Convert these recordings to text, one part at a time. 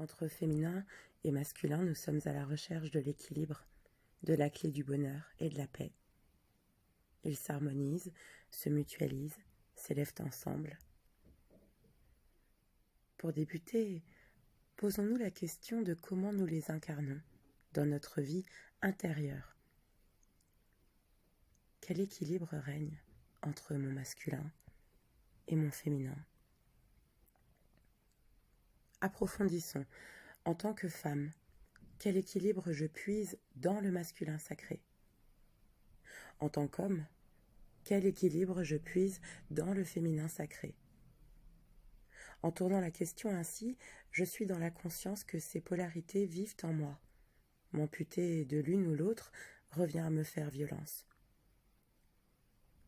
Entre féminin et masculin, nous sommes à la recherche de l'équilibre, de la clé du bonheur et de la paix. Ils s'harmonisent, se mutualisent, s'élèvent ensemble. Pour débuter, posons-nous la question de comment nous les incarnons dans notre vie intérieure. Quel équilibre règne entre mon masculin et mon féminin? Approfondissons. En tant que femme, quel équilibre je puise dans le masculin sacré? En tant qu'homme, quel équilibre je puise dans le féminin sacré? En tournant la question ainsi, je suis dans la conscience que ces polarités vivent en moi. M'amputer de l'une ou l'autre revient à me faire violence.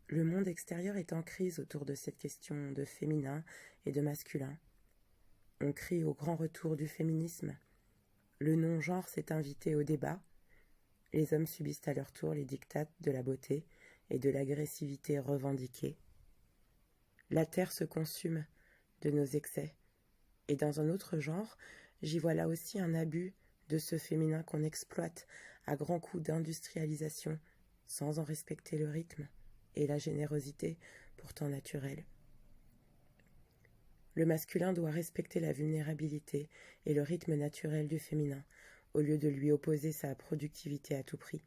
Le monde extérieur est en crise autour de cette question de féminin et de masculin. On crie au grand retour du féminisme. Le non-genre s'est invité au débat. Les hommes subissent à leur tour les diktats de la beauté et de l'agressivité revendiquée. La terre se consume de nos excès. Et dans un autre genre, j'y vois là aussi un abus de ce féminin qu'on exploite à grands coups d'industrialisation, sans en respecter le rythme et la générosité pourtant naturelle. Le masculin doit respecter la vulnérabilité et le rythme naturel du féminin, au lieu de lui opposer sa productivité à tout prix.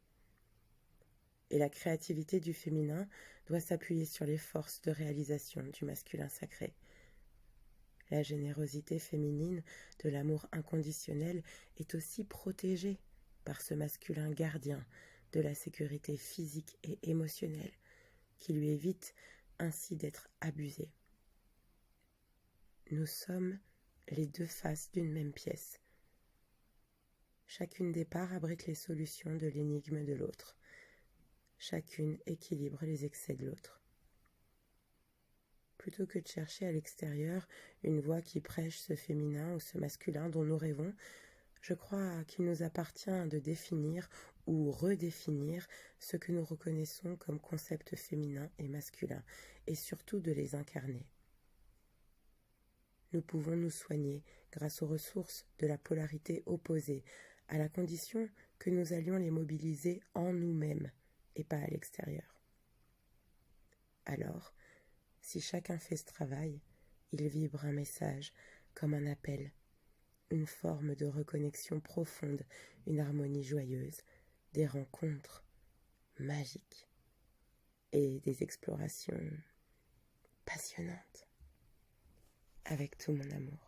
Et la créativité du féminin doit s'appuyer sur les forces de réalisation du masculin sacré. La générosité féminine de l'amour inconditionnel est aussi protégée par ce masculin gardien de la sécurité physique et émotionnelle, qui lui évite ainsi d'être abusé. Nous sommes les deux faces d'une même pièce. Chacune des parts abrite les solutions de l'énigme de l'autre. Chacune équilibre les excès de l'autre. Plutôt que de chercher à l'extérieur une voix qui prêche ce féminin ou ce masculin dont nous rêvons, je crois qu'il nous appartient de définir ou redéfinir ce que nous reconnaissons comme concepts féminins et masculins, et surtout de les incarner. Nous pouvons nous soigner grâce aux ressources de la polarité opposée, à la condition que nous allions les mobiliser en nous-mêmes et pas à l'extérieur. Alors, si chacun fait ce travail, il vibre un message comme un appel, une forme de reconnexion profonde, une harmonie joyeuse, des rencontres magiques et des explorations passionnantes. Avec tout mon amour.